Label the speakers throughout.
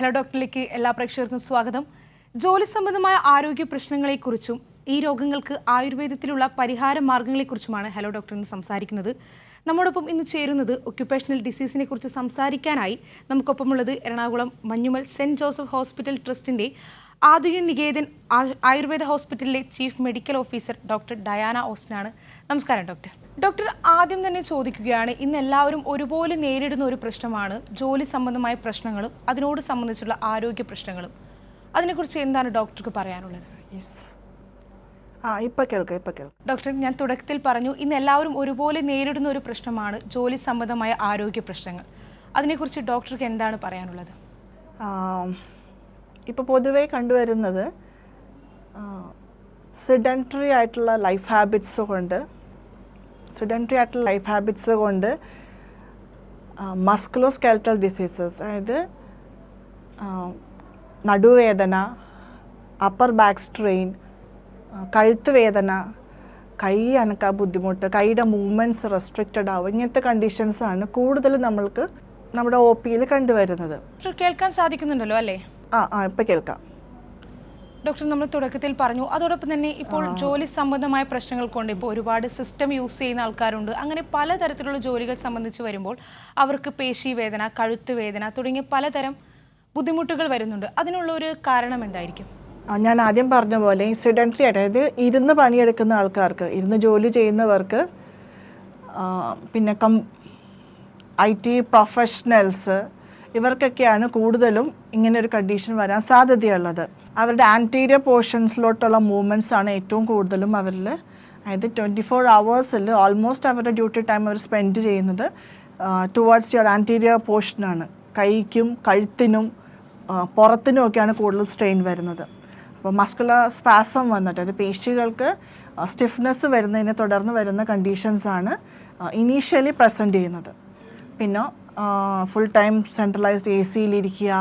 Speaker 1: Hello ഡോക്ടറിലേക്ക് എല്ലാ പ്രേക്ഷകർക്കും സ്വാഗതം. ജോലി സംബന്ധമായ ആരോഗ്യ പ്രശ്നങ്ങളെക്കുറിച്ചും ഈ രോഗങ്ങൾക്ക് ആയുർവേദത്തിലുള്ള പരിഹാര മാർഗങ്ങളെക്കുറിച്ചുമാണ് ഹലോ ഡോക്ടർ ഇന്ന് സംസാരിക്കുന്നത്. നമ്മോടൊപ്പം ഇന്ന് ചേരുന്നത് ഒക്യുപേഷണൽ ഡിസീസിനെ കുറിച്ച് സംസാരിക്കാനായി നമുക്കൊപ്പമുള്ളത് Ernakulam Manjummel saint Joseph hospital ട്രസ്റ്റിൻ്റെ ആധുനിക നികേതൻ ആയുർവേദ ഹോസ്പിറ്റലിലെ chief medical officer doctor Diana ഓസ്റ്റിനാണ്. നമസ്കാരം ഡോക്ടർ. ഡോക്ടർ, ആദ്യം തന്നെ ചോദിക്കുകയാണ്, ഇന്ന് എല്ലാവരും ഒരുപോലെ നേരിടുന്ന ഒരു പ്രശ്നമാണ് ജോലി സംബന്ധമായ പ്രശ്നങ്ങളും അതിനോട് സംബന്ധിച്ചുള്ള ആരോഗ്യ പ്രശ്നങ്ങളും. അതിനെക്കുറിച്ച് എന്താണ് ഡോക്ടർക്ക് പറയാനുള്ളത്? ഡോക്ടർ, ഞാൻ തുടക്കത്തിൽ പറഞ്ഞു ഇന്ന് എല്ലാവരും ഒരുപോലെ നേരിടുന്ന ഒരു പ്രശ്നമാണ് ജോലി സംബന്ധമായ ആരോഗ്യ പ്രശ്നങ്ങൾ. അതിനെക്കുറിച്ച് ഡോക്ടർക്ക് എന്താണ് പറയാനുള്ളത്?
Speaker 2: ഇപ്പോൾ പൊതുവെ കണ്ടുവരുന്നത് സെഡൻറ്ററി ആയിട്ടുള്ള ലൈഫ് ഹാബിറ്റ്സ് കൊണ്ട് മസ്കുലോസ്കെലറ്റൽ ഡിസീസസ്, അതായത് നടുവേദന, അപ്പർ ബാക്ക് സ്ട്രെയിൻ, കഴുത്ത് വേദന, കൈ അനക്കാൻ ബുദ്ധിമുട്ട്, കൈയുടെ മൂവ്മെൻറ്റ്സ് റെസ്ട്രിക്റ്റഡ് ആവും, ഇങ്ങനത്തെ കണ്ടീഷൻസാണ് കൂടുതൽ നമ്മൾക്ക് നമ്മുടെ ഒ പിയിൽ കണ്ടുവരുന്നത്.
Speaker 1: കേൾക്കാൻ സാധിക്കുന്നുണ്ടല്ലോ അല്ലേ?
Speaker 2: ഇപ്പം കേൾക്കാം
Speaker 1: ഡോക്ടർ. നമ്മൾ തുടക്കത്തിൽ പറഞ്ഞു, അതോടൊപ്പം തന്നെ ഇപ്പോൾ ജോലി സംബന്ധമായ പ്രശ്നങ്ങൾ കൊണ്ട് ഇപ്പോൾ ഒരുപാട് സിസ്റ്റം യൂസ് ചെയ്യുന്ന ആൾക്കാരുണ്ട്. അങ്ങനെ പലതരത്തിലുള്ള ജോലികൾ സംബന്ധിച്ച് വരുമ്പോൾ അവർക്ക് പേശി വേദന, കഴുത്ത് വേദന തുടങ്ങിയ പലതരം ബുദ്ധിമുട്ടുകൾ വരുന്നുണ്ട്. അതിനുള്ള ഒരു കാരണം എന്തായിരിക്കും?
Speaker 2: ഞാൻ ആദ്യം പറഞ്ഞ പോലെ സെഡൻറ്ററി, അതായത് ഇരുന്ന് പണിയെടുക്കുന്ന ആൾക്കാർക്ക്, ഇരുന്ന് ജോലി ചെയ്യുന്നവർക്ക്, പിന്നെ IT പ്രൊഫഷണൽസ്, ഇവർക്കൊക്കെയാണ് കൂടുതലും ഇങ്ങനെ ഒരു കണ്ടീഷൻ വരാൻ സാധ്യതയുള്ളത്. അവരുടെ ആൻറ്റീരിയർ പോർഷൻസിലോട്ടുള്ള മൂവ്മെൻറ്റ്സ് ആണ് ഏറ്റവും കൂടുതലും അവരിൽ. അതായത് 24 hours ഓൾമോസ്റ്റ് അവരുടെ ഡ്യൂട്ടി ടൈം അവർ സ്പെൻഡ് ചെയ്യുന്നത് ടുവേർഡ്സ് യുവർ ആൻറ്റീരിയർ പോർഷനാണ്. കൈക്കും കഴുത്തിനും പുറത്തിനും ഒക്കെയാണ് കൂടുതൽ സ്ട്രെയിൻ വരുന്നത്. അപ്പോൾ മസ്കുലർ സ്പാസം വന്നിട്ട്, അത് പേശികൾക്ക് സ്റ്റിഫ്നെസ് വരുന്നതിനെ തുടർന്ന് വരുന്ന കണ്ടീഷൻസാണ് ഇനീഷ്യലി പ്രസൻറ്റ് ചെയ്യുന്നത്. പിന്നെ ഫുൾ ടൈം സെൻട്രലൈസ്ഡ് AC-യിലിരിക്കുക,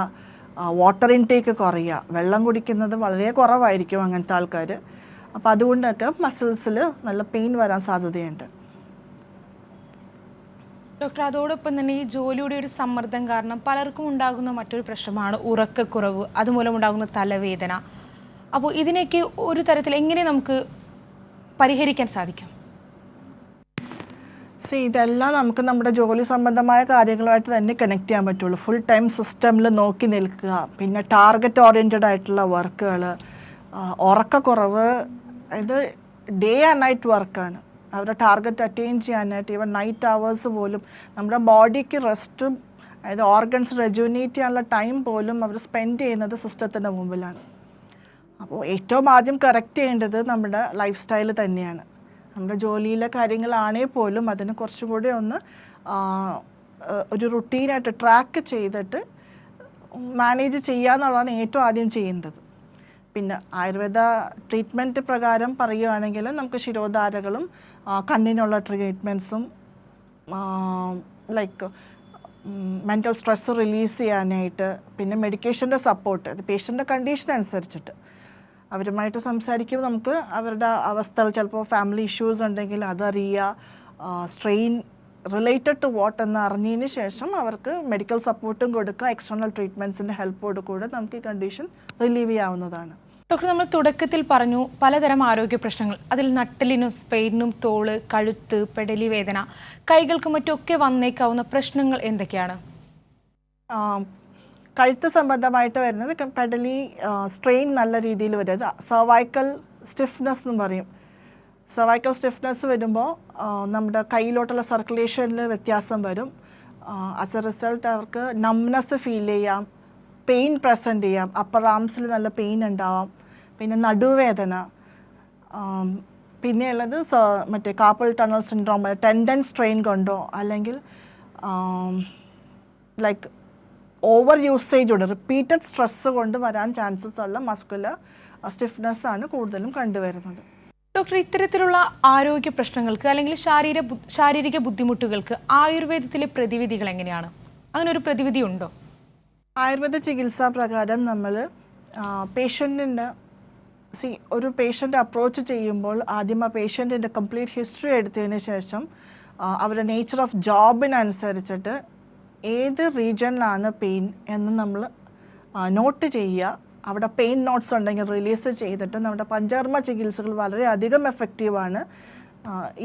Speaker 2: വാട്ടർ ഇൻടേക്ക് കുറയുക, വെള്ളം കുടിക്കുന്നത് വളരെ കുറവായിരിക്കും അങ്ങനത്തെ ആൾക്കാർ. അപ്പോൾ അതുകൊണ്ടൊക്കെ മസിൽസിൽ നല്ല പെയിൻ വരാൻ സാധ്യതയുണ്ട്.
Speaker 1: ഡോക്ടർ, അതോടൊപ്പം തന്നെ ഈ ജോലിയുടെ ഒരു സമ്മർദ്ദം കാരണം പലർക്കും ഉണ്ടാകുന്ന മറ്റൊരു പ്രശ്നമാണ് ഉറക്കക്കുറവ്, അതുമൂലം ഉണ്ടാകുന്ന തലവേദന. അപ്പോൾ ഇതിനൊക്കെ ഒരു തരത്തിൽ എങ്ങനെ നമുക്ക് പരിഹരിക്കാൻ സാധിക്കും?
Speaker 2: ഇതെല്ലാം നമുക്ക് നമ്മുടെ ജോലി സംബന്ധമായ കാര്യങ്ങളുമായിട്ട് തന്നെ കണക്ട് ചെയ്യാൻ പറ്റുള്ളൂ. ഫുൾ ടൈം സിസ്റ്റമിൽ നോക്കി നിൽക്കുക, പിന്നെ ടാർഗറ്റ് ഓറിയൻറ്റഡ് ആയിട്ടുള്ള വർക്കുകൾ, ഉറക്കക്കുറവ്, ഇത് ഡേ ആൻഡ് നൈറ്റ് വർക്കാണ്. അവരുടെ ടാർഗറ്റ് അറ്റൈൻ ചെയ്യാനായിട്ട് ഈവൻ നൈറ്റ് അവേഴ്സ് പോലും നമ്മുടെ ബോഡിക്ക് റെസ്റ്റും, അതായത് ഓർഗൻസ് റെജുവിനേറ്റ് ചെയ്യാനുള്ള ടൈം പോലും അവർ സ്പെൻഡ് ചെയ്യുന്നത് സിസ്റ്റത്തിൻ്റെ മുമ്പിലാണ്. അപ്പോൾ ഏറ്റവും ആദ്യം കറക്റ്റ് ചെയ്യേണ്ടത് നമ്മുടെ ലൈഫ് സ്റ്റൈൽ തന്നെയാണ്. നമ്മുടെ ജോലിയിലെ കാര്യങ്ങളാണെങ്കിൽ പോലും അതിന് കുറച്ചും കൂടി ഒന്ന് ഒരു റുട്ടീനായിട്ട് ട്രാക്ക് ചെയ്തിട്ട് മാനേജ് ചെയ്യുക എന്നുള്ളതാണ് ഏറ്റവും ആദ്യം ചെയ്യേണ്ടത്. പിന്നെ ആയുർവേദ ട്രീറ്റ്മെൻറ്റ് പ്രകാരം പറയുകയാണെങ്കിൽ നമുക്ക് ശിരോധാരകളും കണ്ണിനുള്ള ട്രീറ്റ്മെൻറ്റ്സും ലൈക്ക് മെൻ്റൽ സ്ട്രെസ് റിലീസ് ചെയ്യാനായിട്ട്, പിന്നെ മെഡിക്കേഷൻ്റെ സപ്പോർട്ട്, അത് പേഷ്യൻ്റെ കണ്ടീഷൻ അനുസരിച്ചിട്ട് അവരുമായിട്ട് സംസാരിക്കുമ്പോൾ നമുക്ക് അവരുടെ അവസ്ഥകൾ, ചിലപ്പോൾ ഫാമിലി ഇഷ്യൂസ് ഉണ്ടെങ്കിൽ അതറിയുക, സ്ട്രെയിൻ റിലേറ്റഡ് ടു വാട്ട് എന്ന് അറിഞ്ഞതിന് ശേഷം അവർക്ക് മെഡിക്കൽ സപ്പോർട്ടും കൊടുക്കുക, എക്സ്റ്റേണൽ ട്രീറ്റ്മെൻറ്റ്സിൻ്റെ ഹെൽപ്പോട് കൂടെ നമുക്ക് ഈ കണ്ടീഷൻ റിലീവ് ചെയ്യാവുന്നതാണ്.
Speaker 1: ഡോക്ടർ, നമ്മൾ തുടക്കത്തിൽ പറഞ്ഞു പലതരം ആരോഗ്യ പ്രശ്നങ്ങൾ, അതിൽ നട്ടലിനും സ്പെയിനും തോള്, കഴുത്ത്, പെടലി വേദന, കൈകൾക്ക് മറ്റൊക്കെ വന്നേക്കാവുന്ന പ്രശ്നങ്ങൾ എന്തൊക്കെയാണ്?
Speaker 2: കഴുത്ത് സംബന്ധമായിട്ട് വരുന്നത് പെടലി സ്ട്രെയിൻ നല്ല രീതിയിൽ വരുന്നത് സർവൈക്കൽ സ്റ്റിഫ്നെസ് എന്ന് പറയും. സർവൈക്കൽ സ്റ്റിഫ്നെസ് വരുമ്പോൾ നമ്മുടെ കയ്യിലോട്ടുള്ള സർക്കുലേഷനിൽ വ്യത്യാസം വരും. ആസ് എ റിസൾട്ട് അവർക്ക് നംനെസ് ഫീൽ ചെയ്യാം, പെയിൻ പ്രസൻറ്റ് ചെയ്യാം, അപ്പർ ആംസിൽ നല്ല പെയിൻ ഉണ്ടാവാം, പിന്നെ നടുവേദന, പിന്നെയുള്ളത് മറ്റേ carpal tunnel syndrome, tendon strain കൊണ്ടോ അല്ലെങ്കിൽ ലൈക്ക് ഓവർ യൂസേജോട് റിപ്പീറ്റഡ് സ്ട്രെസ് കൊണ്ട് വരാൻ ചാൻസസ് ഉള്ള മസ്കുലർ സ്റ്റിഫ്നെസ് ആണ് കൂടുതലും കണ്ടുവരുന്നത്.
Speaker 1: ഡോക്ടർ, ഇത്തരത്തിലുള്ള ആരോഗ്യ പ്രശ്നങ്ങൾക്ക് അല്ലെങ്കിൽ ശാരീരിക ബുദ്ധിമുട്ടുകൾക്ക് ആയുർവേദത്തിലെ പ്രതിവിധികൾ എങ്ങനെയാണ്? അങ്ങനെ ഒരു പ്രതിവിധി ഉണ്ടോ?
Speaker 2: ആയുർവേദ ചികിത്സാ പ്രകാരം നമ്മൾ പേഷ്യൻറ്റിൻ്റെ ഒരു പേഷ്യൻ്റ് അപ്രോച്ച് ചെയ്യുമ്പോൾ ആദ്യം ആ പേഷ്യൻറ്റിൻ്റെ കംപ്ലീറ്റ് ഹിസ്റ്ററി എടുത്തതിന് ശേഷം അവരുടെ നേച്ചർ ഓഫ് ജോബിനനുസരിച്ചിട്ട് ഏത് റീജിയനിലാണ് പെയിൻ എന്ന് നമ്മൾ നോട്ട് ചെയ്യുക. അവിടെ പെയിൻ നോട്ട്സ് ഉണ്ടെങ്കിൽ റിലീസ് ചെയ്തിട്ട് നമ്മുടെ പഞ്ചകർമ്മ ചികിത്സകൾ വളരെയധികം എഫക്റ്റീവാണ്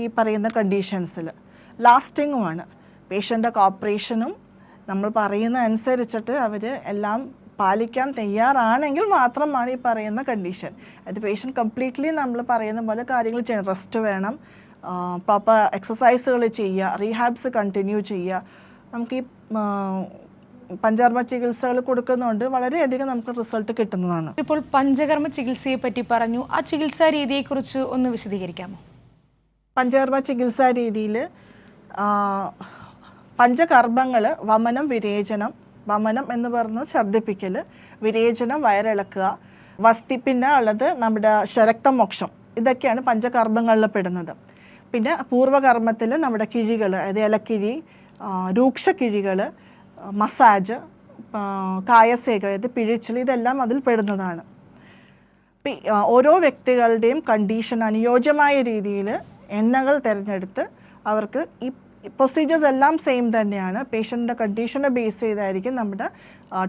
Speaker 2: ഈ പറയുന്ന കണ്ടീഷൻസിൽ. ലാസ്റ്റിങ്ങുമാണ്. പേഷ്യൻ്റെ കോപ്പറേഷനും നമ്മൾ പറയുന്ന അനുസരിച്ചിട്ട് അവർ എല്ലാം പാലിക്കാൻ തയ്യാറാണെങ്കിൽ മാത്രമാണ് ഈ പറയുന്ന കണ്ടീഷൻ. അത് പേഷ്യൻ്റ് കംപ്ലീറ്റ്ലി നമ്മൾ പറയുന്ന പോലെ കാര്യങ്ങൾ ചെയ്യണം. റെസ്റ്റ് വേണം, പ്രോപ്പർ എക്സസൈസുകൾ ചെയ്യുക, റീഹാബ്സ് കണ്ടിന്യൂ ചെയ്യുക. നമുക്ക് ഈ പഞ്ചകർമ്മ ചികിത്സകൾ കൊടുക്കുന്നതുകൊണ്ട് വളരെയധികം നമുക്ക് റിസൾട്ട് കിട്ടുന്നതാണ്.
Speaker 1: ഇപ്പോൾ പഞ്ചകർമ്മ ചികിത്സയെ പറ്റി പറഞ്ഞു, ആ ചികിത്സാ രീതിയെക്കുറിച്ച് ഒന്ന് വിശദീകരിക്കാമോ?
Speaker 2: പഞ്ചകർമ്മ ചികിത്സാ രീതിയിൽ പഞ്ചകർമ്മങ്ങൾ വമനം, വിരേചനം. വമനം എന്ന് പറയുന്നത് ഛർദ്ദിപ്പിക്കൽ, വിരേചനം വയറിളക്കുക, വസ്തിപ്പിൻ്റെ ഉള്ളത് നമ്മുടെ ശരക്തമോക്ഷം. ഇതൊക്കെയാണ് പഞ്ചകർമ്മങ്ങളിൽ പെടുന്നത്. പിന്നെ പൂർവ്വകർമ്മത്തിൽ നമ്മുടെ കിഴികൾ, അതായത് ഇലക്കിഴി, രൂക്ഷക്കിഴികൾ, മസാജ്, കായസേക, അതായത് പിഴിച്ചിൽ, ഇതെല്ലാം അതിൽ പെടുന്നതാണ്. ഓരോ വ്യക്തികളുടെയും കണ്ടീഷൻ അനുയോജ്യമായ രീതിയിൽ എണ്ണകൾ തിരഞ്ഞെടുത്ത് അവർക്ക് ഈ പ്രൊസീജിയേഴ്സ് എല്ലാം സെയിം തന്നെയാണ്. പേഷ്യൻ്റെ കണ്ടീഷനെ ബേസ് ചെയ്തായിരിക്കും നമ്മുടെ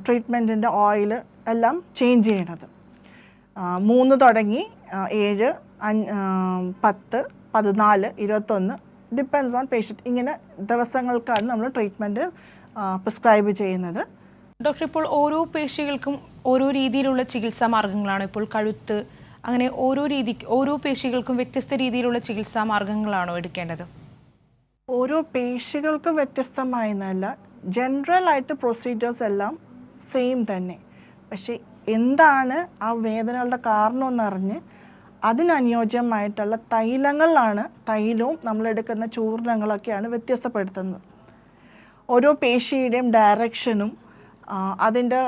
Speaker 2: ട്രീറ്റ്മെൻറ്റിൻ്റെ ഓയിൽ എല്ലാം ചേഞ്ച് ചെയ്യണത്. 3 തുടങ്ങി 7, 10, 14, 21 ഡിപ്പെൻസ് ഓൺ പേഷ്യൻറ്റ്. ഇങ്ങനെ ദിവസങ്ങൾക്കാണ് നമ്മൾ ട്രീറ്റ്മെൻറ്റ് പ്രിസ്ക്രൈബ് ചെയ്യുന്നത്.
Speaker 1: ഡോക്ടർ, ഇപ്പോൾ ഓരോ പേശികൾക്കും ഓരോ രീതിയിലുള്ള ചികിത്സാ മാർഗങ്ങളാണ്. ഇപ്പോൾ കഴുത്ത്, അങ്ങനെ ഓരോ പേശികൾക്കും വ്യത്യസ്ത രീതിയിലുള്ള ചികിത്സാ മാർഗങ്ങളാണോ എടുക്കേണ്ടത്?
Speaker 2: ഓരോ പേശികൾക്കും വ്യത്യസ്തമായെന്നല്ല, ജനറലായിട്ട് പ്രൊസീജിയേഴ്സ് എല്ലാം സെയിം തന്നെ. പക്ഷേ എന്താണ് ആ വേദനകളുടെ കാരണമെന്നറിഞ്ഞ് അതിനനുയോജ്യമായിട്ടുള്ള തൈലങ്ങളിലാണ്, തൈലവും നമ്മളെടുക്കുന്ന ചൂർണങ്ങളൊക്കെയാണ് വ്യത്യസ്തപ്പെടുത്തുന്നത്. ഓരോ പേശിയുടെയും ഡയറക്ഷനും അതിൻ്റെ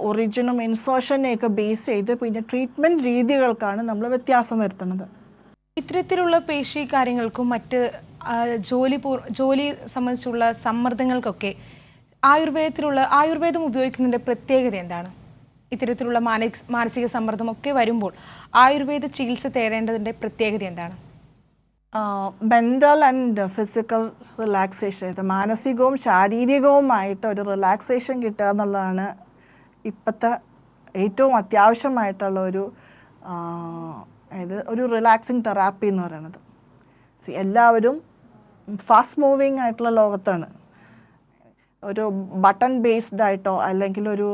Speaker 2: ഒറിജിനും ഇൻസേർഷനെയൊക്കെ ബേസ് ചെയ്ത് പിന്നെ ട്രീറ്റ്മെൻറ്റ് രീതികൾക്കാണ് നമ്മൾ വ്യത്യാസം വരുത്തുന്നത്.
Speaker 1: ഇത്തരത്തിലുള്ള പേശി കാര്യങ്ങൾക്കും മറ്റ് ജോലി സംബന്ധിച്ചുള്ള സമ്മർദ്ദങ്ങൾക്കൊക്കെ ആയുർവേദം ഉപയോഗിക്കുന്നതിൻ്റെ പ്രത്യേകത എന്താണ്? ഇത്തരത്തിലുള്ള മാനസിക സമ്മർദ്ദമൊക്കെ വരുമ്പോൾ ആയുർവേദ ചികിത്സ തേടേണ്ടതിൻ്റെ പ്രത്യേകത എന്താണ്?
Speaker 2: മെൻ്റൽ ആൻഡ് ഫിസിക്കൽ റിലാക്സേഷൻ, മാനസികവും ശാരീരികവുമായിട്ട് ഒരു റിലാക്സേഷൻ കിട്ടുക എന്നുള്ളതാണ് ഇപ്പോഴത്തെ ഏറ്റവും അത്യാവശ്യമായിട്ടുള്ള ഒരു റിലാക്സിങ് തെറാപ്പി എന്ന് പറയുന്നത്. എല്ലാവരും ഫാസ്റ്റ് മൂവിങ് ആയിട്ടുള്ള ലോകത്താണ്. ഒരു ബട്ടൺ ബേസ്ഡ് ആയിട്ടോ അല്ലെങ്കിൽ ഒരു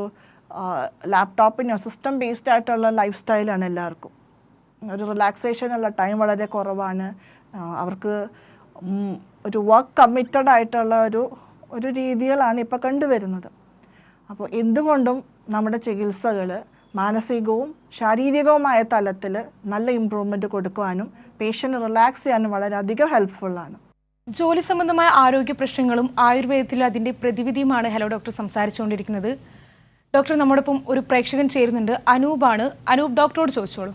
Speaker 2: ലാപ്ടോപ്പിനോ സിസ്റ്റം ബേസ്ഡ് ആയിട്ടുള്ള ലൈഫ് സ്റ്റൈലാണ് എല്ലാവർക്കും. ഒരു റിലാക്സേഷനുള്ള ടൈം വളരെ കുറവാണ്. അവർക്ക് ഒരു വർക്ക് കമ്മിറ്റഡ് ആയിട്ടുള്ള ഒരു രീതികളാണ് ഇപ്പോൾ കണ്ടുവരുന്നത്. അപ്പോൾ എന്തുകൊണ്ടും നമ്മുടെ ചികിത്സകൾ മാനസികവും ശാരീരികവുമായ തലത്തിൽ നല്ല ഇമ്പ്രൂവ്മെൻറ്റ് കൊടുക്കുവാനും പേഷ്യൻ്റ് റിലാക്സ് ചെയ്യാനും വളരെയധികം ഹെൽപ്ഫുള്ളാണ്.
Speaker 1: ജോലി സംബന്ധമായ ആരോഗ്യ പ്രശ്നങ്ങളും ആയുർവേദത്തിൽ അതിൻ്റെ പ്രതിവിധിയുമാണ് ഹലോ ഡോക്ടർ സംസാരിച്ചുകൊണ്ടിരിക്കുന്നത്. ഡോക്ടർ, നമ്മോടൊപ്പം ഒരു പ്രേക്ഷകൻ ചേരുന്നുണ്ട്. അനൂപാണ്. അനൂപ്, ഡോക്ടറോട് ചോദിച്ചോളൂ.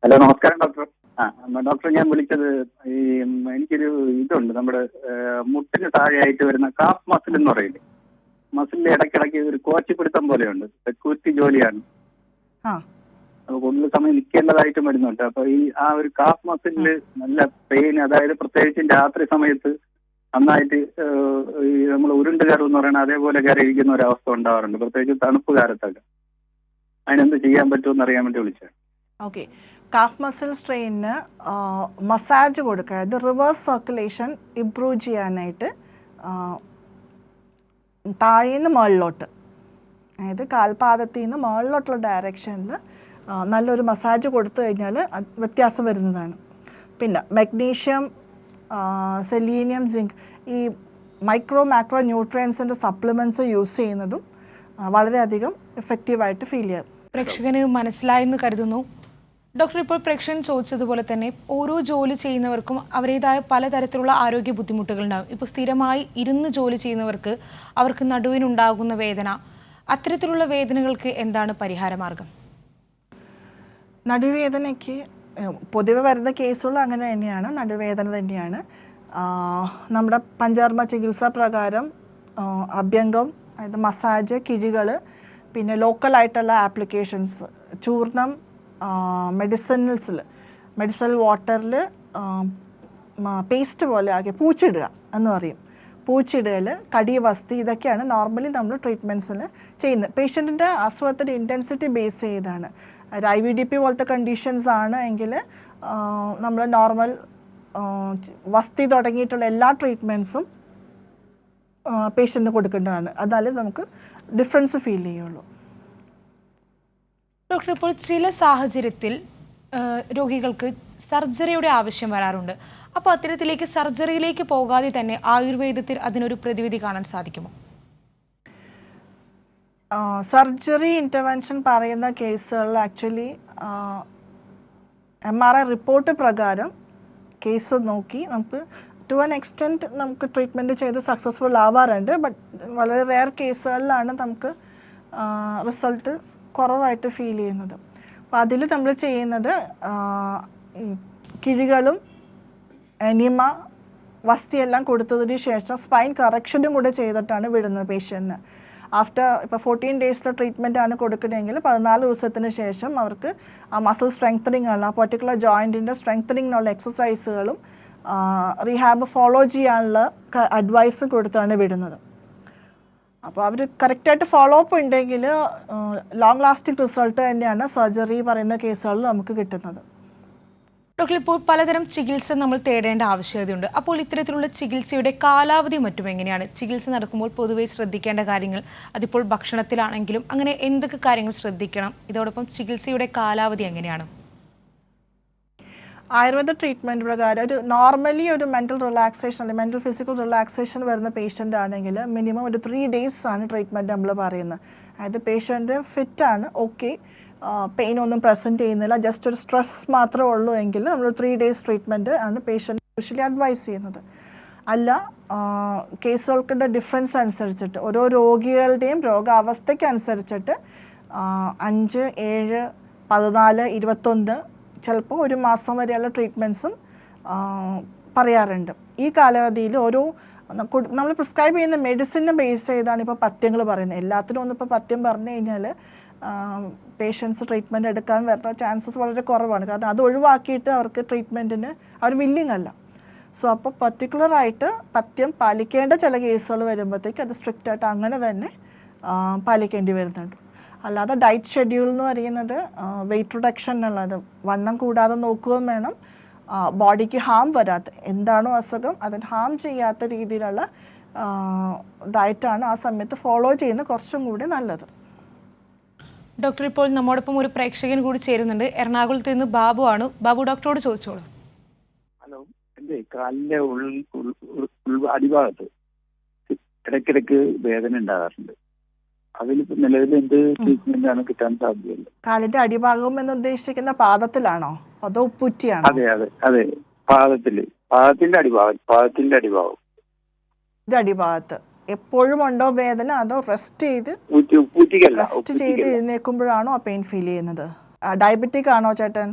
Speaker 3: ഹലോ, നമസ്കാരം ഡോക്ടർ. ഡോക്ടർ, ഞാൻ വിളിച്ചത് എനിക്കൊരു ഇതുണ്ട്, നമ്മുടെ മുട്ടിന് താഴെയായിട്ട് വരുന്ന കാഫ് മസിൽ എന്ന് പറയുന്നത്. മസിലിൽ ഇടയ്ക്കിടയ്ക്ക് ഒരു കോച്ചിപ്പിടുത്തം പോലെയുണ്ട്. സെക്യൂരിറ്റി ജോലിയാണ്. അപ്പോൾ കൂടുതൽ സമയം നിൽക്കേണ്ടതായിട്ടും വരുന്നുണ്ട്. അപ്പോൾ ആ ഒരു കാഫ് മസിലിൽ നല്ല പെയിൻ, അതായത് പ്രത്യേകിച്ചും രാത്രി സമയത്ത് നന്നായിട്ട് നമ്മൾ ഉരുണ്ട് കയറുമെന്ന് പറയുന്നത് അതേപോലെ കയറിയിരിക്കുന്ന ഒരവസ്ഥ ഉണ്ടാവാറുണ്ട്, പ്രത്യേകിച്ച് തണുപ്പ് കാലത്തൊക്കെ. അതിനെന്ത് ചെയ്യാൻ പറ്റുമെന്ന് അറിയാൻ വേണ്ടി വിളിച്ചത്.
Speaker 2: Okay, calf muscle strain massage കൊടുക്കുക, അത് റിവേഴ്സ് സർക്കുലേഷൻ ഇംപ്രൂവ് ചെയ്യാനായിട്ട് താഴേന്ന് മുകളിലോട്ട്, അതായത് കാൽപാദത്തിൽ നിന്ന് മുകളിലോട്ടുള്ള ഡയറക്ഷനിൽ നല്ലൊരു മസാജ് കൊടുത്തു കഴിഞ്ഞാൽ വ്യത്യാസം വരുന്നതാണ്. പിന്നെ മഗ്നീഷ്യം, സെലീനിയം, സിങ്ക്, ഈ മാക്രോ ന്യൂട്രിയൻസിൻ്റെ സപ്ലിമെൻറ്റ്സ് യൂസ് ചെയ്യുന്നതും വളരെയധികം എഫക്റ്റീവായിട്ട് ഫീൽ ചെയ്യും.
Speaker 1: പ്രേക്ഷകന് മനസ്സിലായെന്ന് കരുതുന്നു. ഡോക്ടർ, ഇപ്പോൾ പ്രേക്ഷകൻ ചോദിച്ചതുപോലെ തന്നെ ഓരോ ജോലി ചെയ്യുന്നവർക്കും അവരുടേതായ പലതരത്തിലുള്ള ആരോഗ്യ ബുദ്ധിമുട്ടുകളുണ്ടാകും. ഇപ്പോൾ സ്ഥിരമായി ഇരുന്ന് ജോലി ചെയ്യുന്നവർക്ക് അവർക്ക് നടുവിനുണ്ടാകുന്ന വേദന, അത്തരത്തിലുള്ള വേദനകൾക്ക് എന്താണ് പരിഹാരമാർഗം?
Speaker 2: നടുവേദനയ്ക്ക് പൊതുവെ വരുന്ന കേസുകൾ അങ്ങനെ തന്നെയാണ്, നടുവേദന തന്നെയാണ്. നമ്മുടെ പഞ്ചകർമ്മ ചികിത്സാ പ്രകാരം അഭ്യംഗം, അതായത് മസാജ്, കിഴികൾ, പിന്നെ ലോക്കലായിട്ടുള്ള ആപ്ലിക്കേഷൻസ്, ചൂർണം, മെഡിസിനൽ വാട്ടറിൽ പേസ്റ്റ് പോലെ ആക്കി പൂച്ചിടുക എന്ന് പറയും. പൂച്ചിടൽ, കടിവസ്തി, ഇതൊക്കെയാണ് നോർമലി നമ്മൾ ട്രീറ്റ്മെൻറ്റ്സിൽ ചെയ്യുന്നത്. പേഷ്യൻറ്റിൻ്റെ അസുഖത്തിൻ്റെ ഇൻറ്റൻസിറ്റി ബേസ് ചെയ്താണ്. ഒരു IVDP പോലത്തെ കണ്ടീഷൻസ് ആണ് എങ്കിൽ നമ്മൾ നോർമൽ വസ്തി തുടങ്ങിയിട്ടുള്ള എല്ലാ ട്രീറ്റ്മെൻറ്റ്സും പേഷ്യൻറ്റിന് കൊടുക്കേണ്ടതാണ്. എന്നാലേ നമുക്ക് ഡിഫറൻസ് ഫീൽ ചെയ്യുള്ളൂ.
Speaker 1: ഡോക്ടർ, ഇപ്പോൾ ചില സാഹചര്യത്തിൽ രോഗികൾക്ക് സർജറിയുടെ ആവശ്യം വരാറുണ്ട്. അപ്പോൾ അത്തരത്തിലേക്ക് സർജറിയിലേക്ക് പോകാതെ തന്നെ ആയുർവേദത്തിൽ അതിനൊരു പ്രതിവിധി കാണാൻ സാധിക്കുമോ?
Speaker 2: സർജറി ഇൻ്റർവെൻഷൻ പറയുന്ന കേസുകളിൽ ആക്ച്വലി MRI റിപ്പോർട്ട് പ്രകാരം കേസ് നോക്കി നമുക്ക് ടു ആൻ എക്സ്റ്റെൻറ്റ് നമുക്ക് ട്രീറ്റ്മെൻറ്റ് ചെയ്ത് സക്സസ്ഫുൾ ആവാറുണ്ട്. ബട്ട് വളരെ റെയർ കേസുകളിലാണ് നമുക്ക് റിസൾട്ട് കുറവായിട്ട് ഫീൽ ചെയ്യുന്നത്. അപ്പോൾ അതിൽ നമ്മൾ ചെയ്യുന്നത് കിഴികളും എനിമ വസ്തിയെല്ലാം കൊടുത്തതിന് ശേഷം സ്പൈൻ കറക്ഷനും കൂടെ ചെയ്തിട്ടാണ് വിടുന്നത് പേഷ്യൻറ്റിന്. ആഫ്റ്റർ ഇപ്പോൾ 14 ഡേയ്സിലെ ട്രീറ്റ്മെൻറ്റ് ആണ് കൊടുക്കണമെങ്കിൽ 14 ദിവസത്തിന് ശേഷം അവർക്ക് ആ മസിൽ സ്ട്രെങ്തനിങ് ഉള്ള ആ പെർട്ടിക്കുലർ ജോയിൻറ്റിൻ്റെ സ്ട്രെങ്തനിങ്ങിനുള്ള എക്സസൈസുകളും റീഹാബ് ഫോളോ ചെയ്യാനുള്ള അഡ്വൈസ് കൊടുത്താണ് വിടുന്നത്. അപ്പോൾ അവർ കറക്റ്റായിട്ട് ഫോളോ അപ്പ് ഉണ്ടെങ്കിൽ ലോങ് ലാസ്റ്റിംഗ് റിസൾട്ട് തന്നെയാണ് സർജറി പറയുന്ന കേസുകളിൽ നമുക്ക് കിട്ടുന്നത്.
Speaker 1: ഡോക്ടർ, ഇപ്പോൾ പലതരം ചികിത്സ നമ്മൾ തേടേണ്ട ആവശ്യകതയുണ്ട്. അപ്പോൾ ഇത്തരത്തിലുള്ള ചികിത്സയുടെ കാലാവധി മറ്റും എങ്ങനെയാണ്? ചികിത്സ നടക്കുമ്പോൾ പൊതുവെ ശ്രദ്ധിക്കേണ്ട കാര്യങ്ങൾ, അതിപ്പോൾ ഭക്ഷണത്തിലാണെങ്കിലും അങ്ങനെ എന്തൊക്കെ കാര്യങ്ങൾ ശ്രദ്ധിക്കണം? ഇതോടൊപ്പം ചികിത്സയുടെ കാലാവധി എങ്ങനെയാണ്?
Speaker 2: ആയുർവേദ ട്രീറ്റ്മെൻറ്റ് പ്രകാരം ഒരു നോർമലി ഒരു മെൻ്റൽ റിലാക്സേഷൻ അല്ലെങ്കിൽ മെൻ്റൽ ഫിസിക്കൽ റിലാക്സേഷൻ വരുന്ന പേഷ്യൻ്റ് ആണെങ്കിൽ മിനിമം ഒരു 3 days ആണ് ട്രീറ്റ്മെൻറ്റ് നമ്മൾ പറയുന്നത്. അതായത് പേഷ്യൻ്റ് ഫിറ്റാണ്, ഓക്കെ, പെയിൻ ഒന്നും പ്രസൻറ്റ് ചെയ്യുന്നില്ല, ജസ്റ്റ് ഒരു സ്ട്രെസ് മാത്രമേ ഉള്ളൂ എങ്കിൽ നമ്മൾ 3 days ട്രീറ്റ്മെൻറ്റ് ആണ് പേഷ്യൻ്റ് യൂഷ്വലി അഡ്വൈസ് ചെയ്യുന്നത്. അല്ല, കേസുകൾക്കുടെ ഡിഫറൻസ് അനുസരിച്ചിട്ട് ഓരോ രോഗികളുടെയും രോഗാവസ്ഥയ്ക്ക് അനുസരിച്ചിട്ട് 5, 7, 14, 21 ചിലപ്പോൾ 1 മാസം വരെയുള്ള ട്രീറ്റ്മെൻറ്റ്സും പറയാറുണ്ട്. ഈ കാലാവധിയിൽ ഓരോ നമ്മൾ പ്രിസ്ക്രൈബ് ചെയ്യുന്ന മെഡിസിനെ ബേസ് ചെയ്താണ് ഇപ്പോൾ പഥ്യങ്ങൾ പറയുന്നത്. എല്ലാത്തിനും ഒന്നും ഇപ്പോൾ പഥ്യം പറഞ്ഞു കഴിഞ്ഞാൽ പേഷ്യൻസ് ട്രീറ്റ്മെൻറ്റ് എടുക്കാൻ വരുന്ന ചാൻസസ് വളരെ കുറവാണ്. കാരണം അത് ഒഴിവാക്കിയിട്ട് അവർക്ക് ട്രീറ്റ്മെൻറ്റിന് അവർ വില്ലിങ് അല്ല. സോ അപ്പോൾ പർട്ടിക്കുലറായിട്ട് പഥ്യം പാലിക്കേണ്ട ചില കേസുകൾ വരുമ്പോഴത്തേക്ക് അത് സ്ട്രിക്റ്റായിട്ട് അങ്ങനെ തന്നെ പാലിക്കേണ്ടി വരുന്നുണ്ട്. അല്ലാതെ ഡയറ്റ് ഷെഡ്യൂൾ എന്ന് പറയുന്നത് വെയിറ്റ് റിഡക്ഷൻ എന്നുള്ളത് വണ്ണം കൂടാതെ നോക്കുകയും വേണം, ബോഡിക്ക് ഹാം വരാത്ത എന്താണോ അസുഖം അതിന് ഹാം ചെയ്യാത്ത രീതിയിലുള്ള ഡയറ്റാണ് ആ സമയത്ത് ഫോളോ ചെയ്യുന്നത് കുറച്ചും കൂടി നല്ലത്.
Speaker 1: ഡോക്ടർ, ഇപ്പോൾ നമ്മോടൊപ്പം ഒരു പ്രേക്ഷകൻ കൂടി ചേരുന്നുണ്ട്. എറണാകുളത്ത് നിന്ന് ബാബു ആണ്. ബാബു, ഡോക്ടറോട് ചോദിച്ചോളൂ.
Speaker 3: ഹലോ, എൻ്റെ കാലിൻ്റെ അടിഭാഗത്ത് ഇടയ്ക്കിടയ്ക്ക് വേദന ഉണ്ടാകാറുണ്ട്. അതിലിപ്പോ നിലവിൽ എന്ത് ട്രീറ്റ്മെന്റ് ആണ് കിട്ടാൻ സാധ്യതയുള്ളത്?
Speaker 2: കാലിന്റെ അടിഭാഗം എന്ന് ഉദ്ദേശിക്കുന്ന പാദത്തിലാണോ അതോ ഉപ്പുറ്റിയാണോ?
Speaker 3: അതെ അതെ അതെ, പാദത്തിന്റെ അടിഭാഗം.
Speaker 2: അടിഭാഗത്ത് എപ്പോഴും ഉണ്ടോ വേദന അതോ റെസ്റ്റ് ചെയ്ത് എഴുന്നേൽക്കുമ്പോഴാണോ ആ പെയിൻ ഫീൽ ചെയ്യുന്നത്? ഡയബറ്റിക് ആണോ ചേട്ടൻ?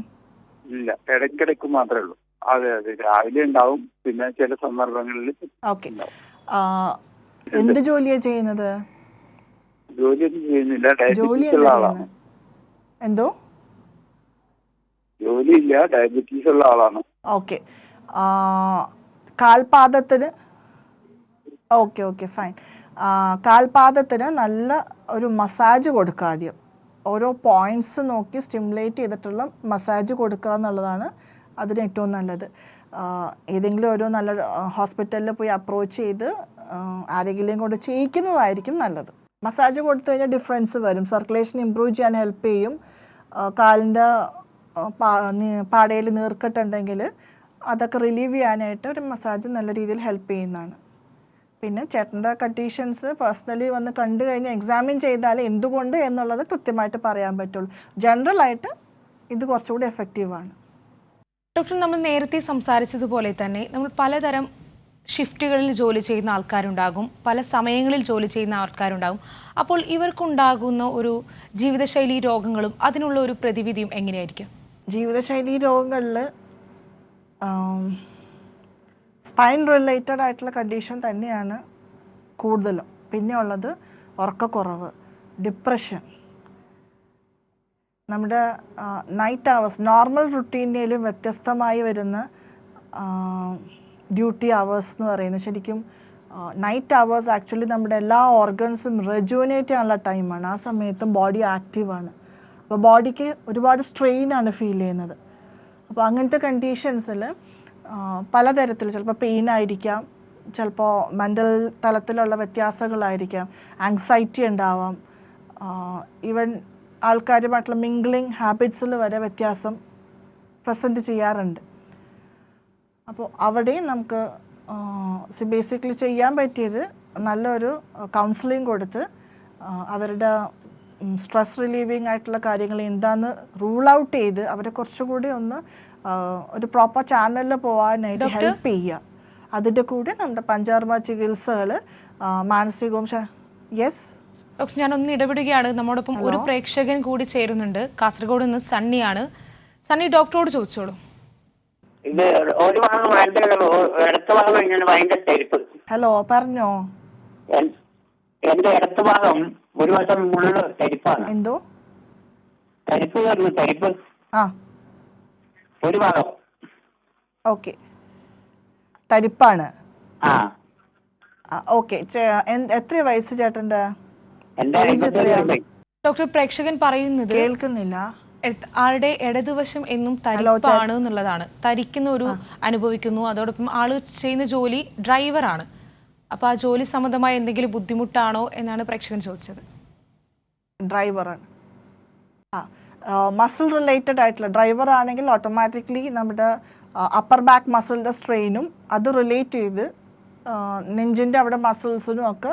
Speaker 3: ഇല്ല, ഇടയ്ക്കിടയ്ക്ക് മാത്രമേ ഉള്ളൂ. അതെ അതെ, രാവിലെ ഉണ്ടാവും, പിന്നെ ചില സന്ദർഭങ്ങളിൽ.
Speaker 2: ഓക്കെ, എന്ത് ജോലിയാ ചെയ്യുന്നത്?
Speaker 3: ജോലിയൊന്നും ചെയ്യുന്നില്ല, ഡയബറ്റീസ് ഉള്ള ആളാണ്.
Speaker 2: എന്തോ
Speaker 3: ജോലിയില്ല, ഡയബറ്റീസ് ഉള്ള ആളാണ്.
Speaker 2: ഓക്കെ, കാൽപാദത്തിന് ഓക്കെ ഫൈൻ. കാൽപാദത്തിന് നല്ല ഒരു മസാജ് കൊടുക്കുക. ആദ്യം ഓരോ പോയിന്റ്സ് നോക്കി സ്റ്റിമുലേറ്റ് ചെയ്തിട്ടുള്ള മസാജ് കൊടുക്കുക എന്നുള്ളതാണ് അതിന് ഏറ്റവും നല്ലത്. ഏതെങ്കിലും ഒരു നല്ല ഹോസ്പിറ്റലിൽ പോയി അപ്രോച്ച് ചെയ്ത് ആരെങ്കിലും കൊണ്ട് ചെയ്യിക്കുന്നതായിരിക്കും നല്ലത്. മസാജ് കൊടുത്തു കഴിഞ്ഞാൽ ഡിഫറൻസ് വരും, സർക്കുലേഷൻ ഇമ്പ്രൂവ് ചെയ്യാൻ ഹെൽപ്പ് ചെയ്യും. കാലിൻ്റെ പാടയിൽ നീർക്കെട്ടുണ്ടെങ്കിൽ അതൊക്കെ റിലീവ് ചെയ്യാനായിട്ട് ഒരു മസാജ് നല്ല രീതിയിൽ ഹെൽപ്പ് ചെയ്യുന്നതാണ്. പിന്നെ ചേട്ടൻ്റെ കണ്ടീഷൻസ് പേഴ്സണലി വന്ന് കണ്ടു കഴിഞ്ഞാൽ എക്സാമിൻ ചെയ്താൽ എന്തുകൊണ്ട് എന്നുള്ളത് കൃത്യമായിട്ട് പറയാൻ പറ്റുള്ളൂ. ജനറലായിട്ട് ഇത് കുറച്ചുകൂടി എഫക്റ്റീവാണ്.
Speaker 1: ഡോക്ടർ, നമ്മൾ നേരത്തെ സംസാരിച്ചതുപോലെ തന്നെ നമ്മൾ പലതരം ഷിഫ്റ്റുകളിൽ ജോലി ചെയ്യുന്ന ആൾക്കാരുണ്ടാകും, പല സമയങ്ങളിൽ ജോലി ചെയ്യുന്ന ആൾക്കാരുണ്ടാകും. അപ്പോൾ ഇവർക്കുണ്ടാകുന്ന ഒരു ജീവിതശൈലി രോഗങ്ങളും അതിനുള്ള ഒരു പ്രതിവിധിയും എങ്ങനെയായിരിക്കും?
Speaker 2: ജീവിതശൈലി രോഗങ്ങളിൽ സ്പൈൻ റിലേറ്റഡ് ആയിട്ടുള്ള കണ്ടീഷൻ തന്നെയാണ് കൂടുതലും. പിന്നെ ഉള്ളത് ഉറക്കക്കുറവ്, ഡിപ്രഷൻ, നമ്മുടെ നൈറ്റ് അവേഴ്സ്, നോർമൽ റുട്ടീനിലും വ്യത്യസ്തമായി വരുന്ന ഡ്യൂട്ടി അവേഴ്സ് എന്ന് പറയുന്നത് ശരിക്കും നൈറ്റ് അവേഴ്സ് ആക്ച്വലി നമ്മുടെ എല്ലാ ഓർഗൻസും റെജുവിനേറ്റ് ചെയ്യാനുള്ള ടൈമാണ്. ആ സമയത്തും ബോഡി ആക്റ്റീവാണ്. അപ്പോൾ ബോഡിക്ക് ഒരുപാട് സ്ട്രെയിനാണ് ഫീൽ ചെയ്യുന്നത്. അപ്പോൾ അങ്ങനത്തെ കണ്ടീഷൻസിൽ പലതരത്തിൽ ചിലപ്പോൾ പെയിൻ ആയിരിക്കാം, ചിലപ്പോൾ മെൻ്റൽ തലത്തിലുള്ള വ്യത്യാസങ്ങളായിരിക്കാം, ആങ്സൈറ്റി ഉണ്ടാവാം, ഈവൻ ആൾക്കാരുമായിട്ടുള്ള മിംഗ്ലിംഗ് ഹാബിറ്റ്സിൽ വരെ വ്യത്യാസം പ്രസൻറ്റ് ചെയ്യാറുണ്ട്. അപ്പോൾ അവിടെയും നമുക്ക് ബേസിക്കലി ചെയ്യാൻ പറ്റിയത് നല്ലൊരു കൗൺസിലിംഗ് കൊടുത്ത് അവരുടെ സ്ട്രെസ് റിലീവിങ് ആയിട്ടുള്ള കാര്യങ്ങൾ എന്താണെന്ന് റൂൾ ഔട്ട് ചെയ്ത് അവരെ കുറച്ചുകൂടി ഒന്ന് ഒരു പ്രോപ്പർ ചാനലിൽ പോകാനായിട്ട് ഹെൽപ്പ് ചെയ്യുക. അതിൻ്റെ കൂടെ നമ്മുടെ പഞ്ചകർമ്മ ചികിത്സകൾ മാനസികവും യെസ്
Speaker 1: ഡോക്ടർ, ഞാനൊന്ന് ഇടപെടുകയാണ്. നമ്മോടൊപ്പം ഒരു പ്രേക്ഷകൻ കൂടി ചേരുന്നുണ്ട്. കാസർഗോഡ് നിന്ന് സണ്ണിയാണ്. സണ്ണി, ഡോക്ടറോട് ചോദിച്ചോളൂ.
Speaker 4: ഇത് ഒരു ഭാഗം ഇടത്ത ഭാഗം ഇങ്ങനെ ഭയങ്കര തരിപ്പ്.
Speaker 2: ഹലോ, പറഞ്ഞോ.
Speaker 4: എന്റെ ഇടത്ത ഭാഗം ഒരു വശം മുഴുവൻ തരിപ്പാണ്.
Speaker 2: എന്തോ
Speaker 4: തരിപ്പ് പറഞ്ഞു, തരിപ്പ് ഒരു ഭാഗം.
Speaker 2: ഓക്കെ, തരിപ്പാണ്. ഓക്കെ, എത്ര വയസ്സ് ചേട്ടൻ്റെ?
Speaker 1: ഡോക്ടർ, പ്രേക്ഷകൻ പറയുന്നത്
Speaker 2: കേൾക്കുന്നില്ല.
Speaker 1: ആളുടെ ഇടതുവശം എന്നും തരിപ്പാണ് എന്നുള്ളതാണ്. തരിക്കുന്ന ഒരു അനുഭവിക്കുന്നു. അതോടൊപ്പം ആള് ചെയ്യുന്ന ജോലി ഡ്രൈവറാണ്. അപ്പോൾ ആ ജോലി സംബന്ധമായ എന്തെങ്കിലും ബുദ്ധിമുട്ടാണോ എന്നാണ് പ്രേക്ഷകൻ ചോദിച്ചത്.
Speaker 2: ഡ്രൈവറാണ്. മസിൽ റിലേറ്റഡ് ആയിട്ടുള്ള ഡ്രൈവർ ആണെങ്കിൽ ഓട്ടോമാറ്റിക്കലി നമ്മുടെ അപ്പർ ബാക്ക് മസിലിൻ്റെ സ്ട്രെയിനും അത് റിലേറ്റ് ചെയ്ത് നെഞ്ചിൻ്റെ അവിടെ മസിൽസിനും ഒക്കെ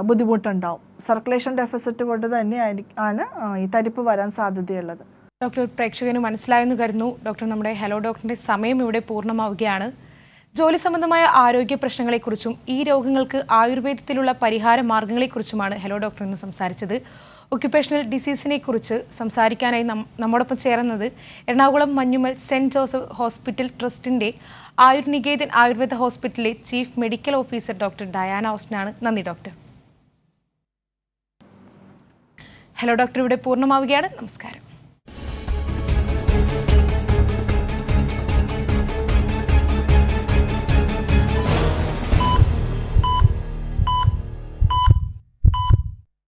Speaker 2: ബുദ്ധിമുട്ടുണ്ടാവും. സർക്കുലേഷൻ ഡെഫിസിറ്റ് കൊണ്ട് തന്നെ ആണ് ഈ തരിപ്പ് വരാൻ സാധ്യതയുള്ളത്.
Speaker 1: ഡോക്ടർ, പ്രേക്ഷകന് മനസ്സിലായെന്ന് കരുതുന്നു. ഡോക്ടർ, നമ്മുടെ ഹലോ ഡോക്ടറിൻ്റെ സമയം ഇവിടെ പൂർണ്ണമാവുകയാണ്. ജോലി സംബന്ധമായ ആരോഗ്യ പ്രശ്നങ്ങളെക്കുറിച്ചും ഈ രോഗങ്ങൾക്ക് ആയുർവേദത്തിലുള്ള പരിഹാര മാർഗങ്ങളെക്കുറിച്ചുമാണ് ഹലോ ഡോക്ടർ ഇന്ന് സംസാരിച്ചത്. ഒക്യുപേഷണൽ ഡിസീസിനെ കുറിച്ച് സംസാരിക്കാനായി നമ്മോടൊപ്പം ചേർന്നത് Ernakulam Manjummel saint Joseph hospital ട്രസ്റ്റിൻ്റെ ആയുർനികേതൻ ആയുർവേദ ഹോസ്പിറ്റലിലെ chief medical officer doctor Diana ഓസ്റ്റിനാണ്. നന്ദി ഡോക്ടർ. ഹലോ ഡോക്ടർ ഇവിടെ പൂർണ്ണമാവുകയാണ്. നമസ്കാരം.